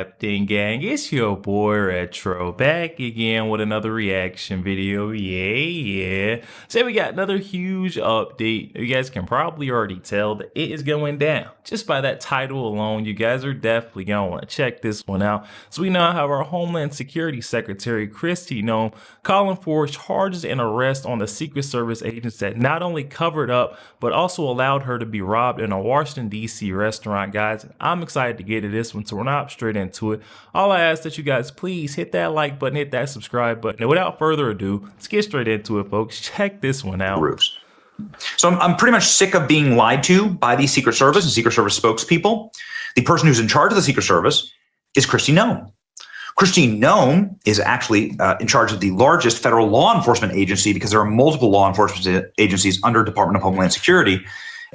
happening, gang? It's your boy Retro back again with another reaction video. Yeah. So we got another huge update. You guys can probably already tell that it is going down. Just by that title alone, you guys are definitely gonna want to check this one out. So we now have our Homeland Security Secretary Kristi Noem calling for charges and arrest on the Secret Service agents that not only covered up but also allowed her to be robbed in a Washington D.C. restaurant, guys. I'm excited to get to this one, so we're not straight into it. All I ask that you guys please hit that like button, hit that subscribe button, and without further ado, let's get straight into it, folks. Check this one out. So I'm pretty much sick of being lied to by the Secret Service and Secret Service spokespeople. The person who's in charge of the Secret Service is Kristi Noem. Kristi Noem is actually in charge of the largest federal law enforcement agency, because there are multiple law enforcement agencies under Department of Homeland Security,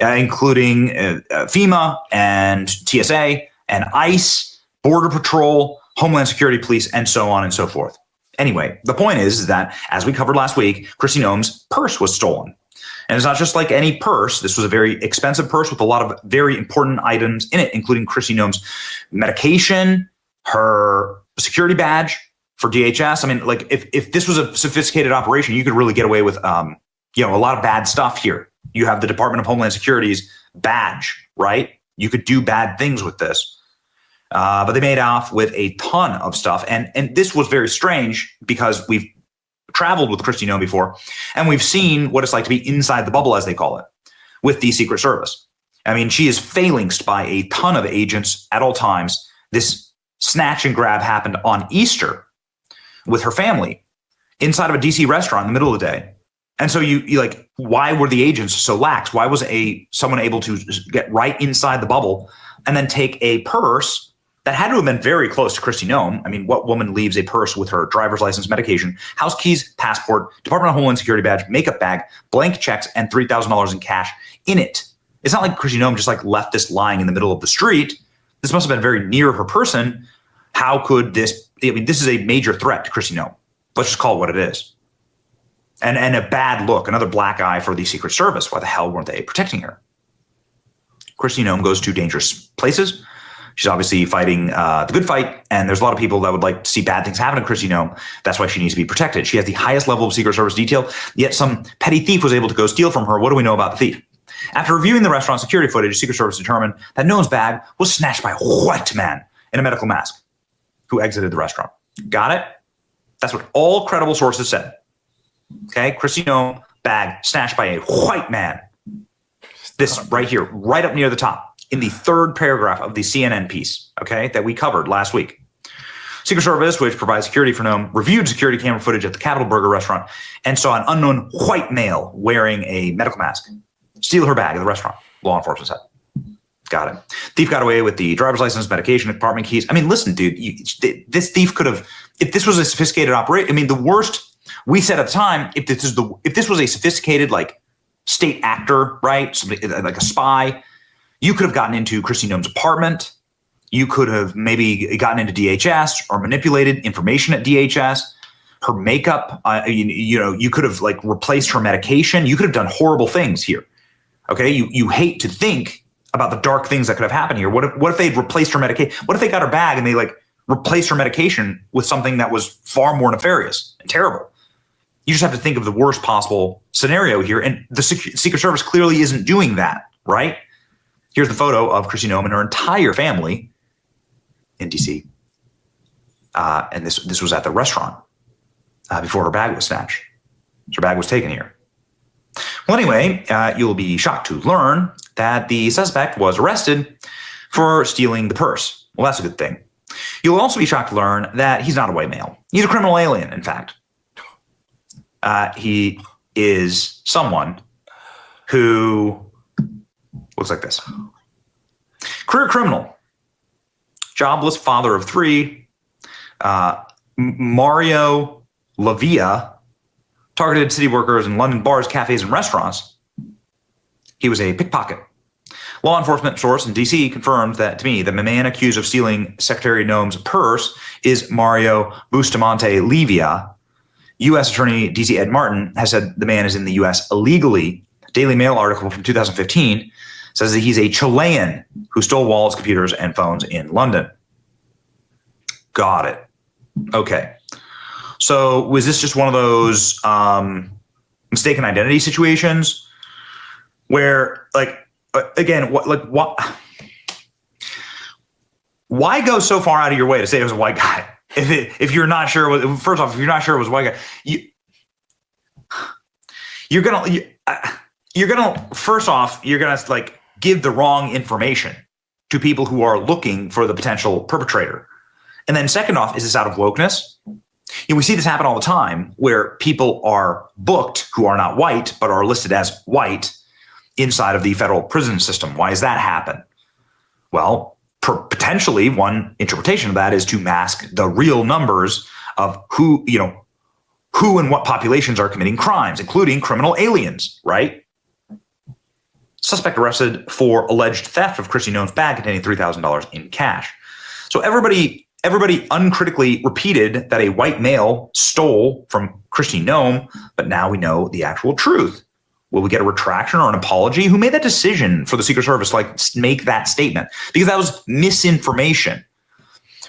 including FEMA and TSA and ICE, Border Patrol, Homeland Security Police, and so on and so forth. Anyway, the point is that, as we covered last week, Kristi Noem's purse was stolen. And it's not just like any purse. This was a very expensive purse with a lot of very important items in it, including Kristi Noem's medication, her security badge for DHS. I mean, like, if this was a sophisticated operation, you could really get away with, a lot of bad stuff here. You have the Department of Homeland Security's badge, right? You could do bad things with this. But they made off with a ton of stuff. And this was very strange because we've traveled with Kristi Noem before, and we've seen what it's like to be inside the bubble, as they call it, with the Secret Service. I mean, she is phalanxed by a ton of agents at all times. This snatch and grab happened on Easter with her family inside of a DC restaurant in the middle of the day. And so you like, why were the agents so lax? Why was someone able to get right inside the bubble and then take a purse that had to have been very close to Kristi Noem? I mean, what woman leaves a purse with her driver's license, medication, house keys, passport, Department of Homeland Security badge, makeup bag, blank checks, and $3,000 in cash in it? It's not like Kristi Noem just like left this lying in the middle of the street. This must have been very near her person. How could this? I mean, this is a major threat to Kristi Noem. Let's just call it what it is. And a bad look, another black eye for the Secret Service. Why the hell weren't they protecting her? Kristi Noem goes to dangerous places. She's obviously fighting the good fight, and there's a lot of people that would like to see bad things happen to Kristi Noem. That's why she needs to be protected. She has the highest level of Secret Service detail, yet some petty thief was able to go steal from her. What do we know about the thief? After reviewing the restaurant security footage, Secret Service determined that Noem's bag was snatched by a white man in a medical mask who exited the restaurant. Got it? That's what all credible sources said. Okay, Kristi Noem, bag snatched by a white man. This right here, right up near the top, in the third paragraph of the CNN piece, okay, that we covered last week. Secret Service, which provides security for Noem, reviewed security camera footage at the Capitol Burger restaurant and saw an unknown white male wearing a medical mask steal her bag at the restaurant, law enforcement said. Got it. Thief got away with the driver's license, medication, apartment keys. I mean, listen, dude, this thief could have, if this was a sophisticated operation, I mean, the worst we said at the time, if this was a sophisticated, like, state actor, right, somebody like a spy, you could have gotten into Kristi Noem's apartment. You could have maybe gotten into DHS or manipulated information at DHS. Her makeup, you could have like replaced her medication. You could have done horrible things here. Okay, you hate to think about the dark things that could have happened here. What if they'd replaced her medication? What if they got her bag and they like replaced her medication with something that was far more nefarious and terrible? You just have to think of the worst possible scenario here, and the Secret Service clearly isn't doing that, right? Here's the photo of Kristi Noem and her entire family in D.C. And this was at the restaurant before her bag was snatched. Her bag was taken here. Well, anyway, you'll be shocked to learn that the suspect was arrested for stealing the purse. Well, that's a good thing. You'll also be shocked to learn that he's not a white male. He's a criminal alien, in fact. He is someone who looks like this. Career criminal, jobless father of three, Mario Lavia, targeted city workers in London bars, cafes, and restaurants. He was a pickpocket. Law enforcement source in D.C. confirmed that to me, the man accused of stealing Secretary Noem's purse is Mario Bustamante Livia. U.S. Attorney D.C. Ed Martin has said the man is in the U.S. illegally. Daily Mail article from 2015 says that he's a Chilean who stole wallets, computers, and phones in London. Got it. Okay. So was this just one of those mistaken identity situations where, like, again, what? Why go so far out of your way to say it was a white guy if you're not sure? First off, if you're not sure it was a white guy, you're gonna first off you're gonna like give the wrong information to people who are looking for the potential perpetrator, and then second off, is this out of wokeness? We see this happen all the time where people are booked who are not white but are listed as white inside of the federal prison system. Why does that happen? Well, potentially one interpretation of that is to mask the real numbers of who and what populations are committing crimes, including criminal aliens, right? Suspect arrested for alleged theft of Kristi Noem's bag containing $3,000 in cash. So everybody uncritically repeated that a white male stole from Kristi Noem, but now we know the actual truth. Will we get a retraction or an apology? Who made that decision for the Secret Service to like make that statement? Because that was misinformation.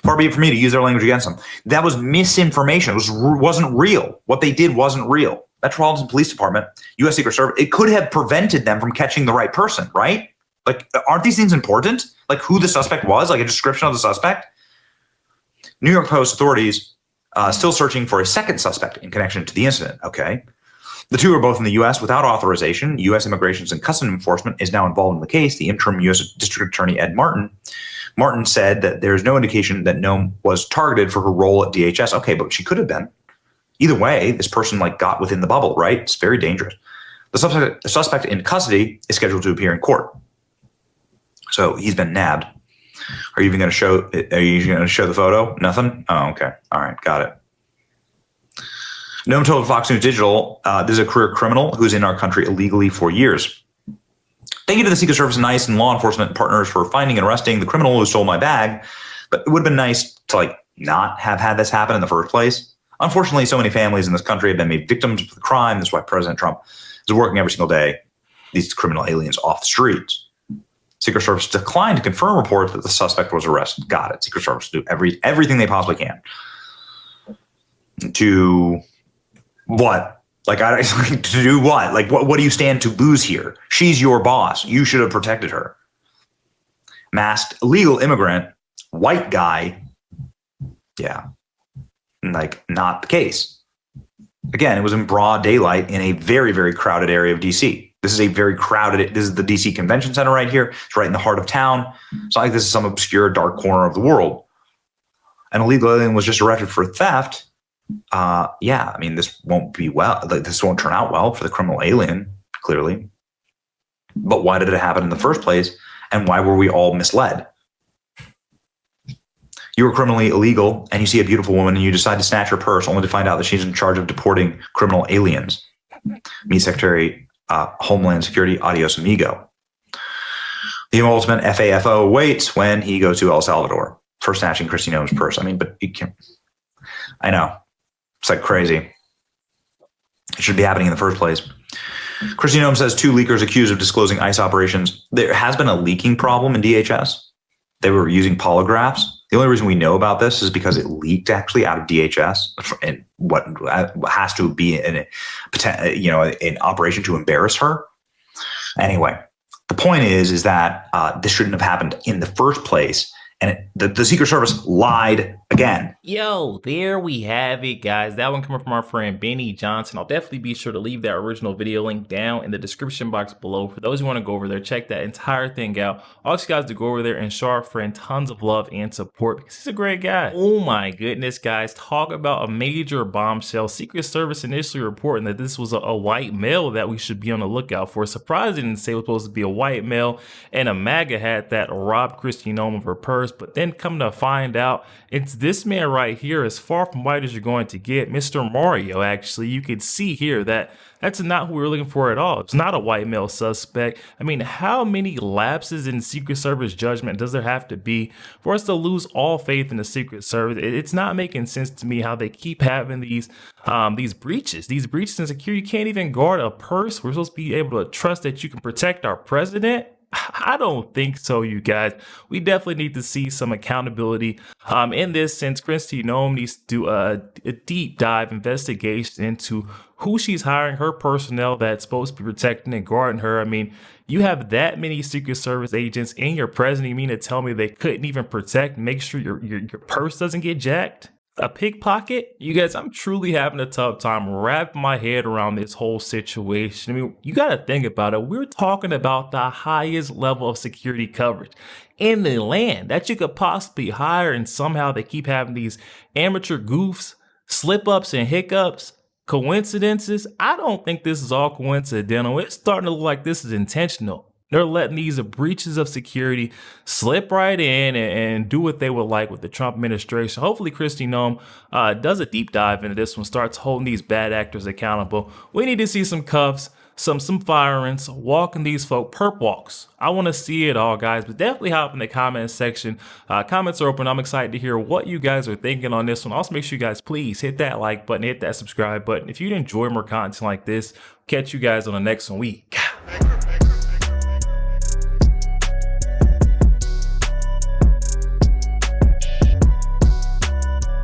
Far be it for me to use their language against them. That was misinformation. It wasn't real. What they did wasn't real. Metropolitan Police Department, U.S. Secret Service, it could have prevented them from catching the right person, right? Like, aren't these things important? Like who the suspect was, like a description of the suspect? New York Post authorities still searching for a second suspect in connection to the incident. Okay. The two are both in the U.S. without authorization. U.S. Immigration and Customs Enforcement is now involved in the case. The interim U.S. District Attorney Ed Martin said that there's no indication that Noem was targeted for her role at DHS. Okay, but she could have been. Either way, this person like got within the bubble, right? It's very dangerous. The suspect in custody is scheduled to appear in court. So he's been nabbed. Are you even going to show? Are you going to show the photo? Nothing. Oh, okay. All right, got it. Noem told Fox News Digital, this is a career criminal who's in our country illegally for years. Thank you to the Secret Service and ICE and law enforcement partners for finding and arresting the criminal who stole my bag. But it would have been nice to like not have had this happen in the first place. Unfortunately, so many families in this country have been made victims of the crime. That's why President Trump is working every single day these criminal aliens off the streets. Secret Service declined to confirm reports that the suspect was arrested. Got it. Secret Service do everything they possibly can to what? Like, to do what? Like, what do you stand to lose here? She's your boss. You should have protected her. Masked illegal immigrant, white guy. Yeah. Like, not the case. Again, it was in broad daylight in a very, very crowded area of DC. This is a very crowded, this is the DC Convention Center right here. It's right in the heart of town. It's not like this is some obscure dark corner of the world. An illegal alien was just arrested for theft. Yeah, I mean, this won't be well. Like, this won't turn out well for the criminal alien, clearly. But why did it happen in the first place? And why were we all misled? You were criminally illegal and you see a beautiful woman and you decide to snatch her purse only to find out that she's in charge of deporting criminal aliens. Meet Secretary Homeland Security, adios amigo. The ultimate FAFO waits when he goes to El Salvador for snatching Kristi Noem's purse. I mean, but you can't, I know. It's like crazy. It should be happening in the first place. Kristi Noem says 2 leakers accused of disclosing ICE operations. There has been a leaking problem in DHS. They were using polygraphs. The only reason we know about this is because it leaked actually out of DHS, and what has to be an operation to embarrass her. Anyway, the point is that this shouldn't have happened in the first place. And the Secret Service lied again. Yo, there we have it, guys. That one coming from our friend Benny Johnson. I'll definitely be sure to leave that original video link down in the description box below. For those who want to go over there, check that entire thing out. I ask you guys to go over there and show our friend tons of love and support because he's a great guy. Oh my goodness, guys. Talk about a major bombshell. Secret Service initially reporting that this was a white male that we should be on the lookout for. Surprised they didn't say it was supposed to be a white male and a MAGA hat that robbed Kristi Noem of her purse. But then come to find out, it's this man right here, as far from white as you're going to get. Mr. Mario, actually, you could see here that that's not who we're looking for at all. It's not a white male suspect. I mean, how many lapses in Secret Service judgment does there have to be for us to lose all faith in the Secret Service? It's not making sense to me how they keep having these breaches in security. You can't even guard a purse. We're supposed to be able to trust that you can protect our president. I don't think so, you guys. We definitely need to see some accountability in this sense. Kristi Noem needs to do a deep dive investigation into who she's hiring, her personnel that's supposed to be protecting and guarding her. I mean, you have that many Secret Service agents in your president. You mean to tell me they couldn't even protect, make sure your purse doesn't get jacked? A pickpocket? You guys, I'm truly having a tough time wrapping my head around this whole situation. I mean, you got to think about it. We're talking about the highest level of security coverage in the land that you could possibly hire, and somehow they keep having these amateur goofs, slip ups, and hiccups. Coincidences? I don't think this is all coincidental. It's starting to look like this is intentional. They're letting these breaches of security slip right in and do what they would like with the Trump administration. Hopefully, Kristi Noem does a deep dive into this one, starts holding these bad actors accountable. We need to see some cuffs, some firings, walking these folk perp walks. I want to see it all, guys, but definitely hop in the comments section. Comments are open. I'm excited to hear what you guys are thinking on this one. Also, make sure you guys please hit that like button, hit that subscribe button. If you'd enjoy more content like this, catch you guys on the next one week.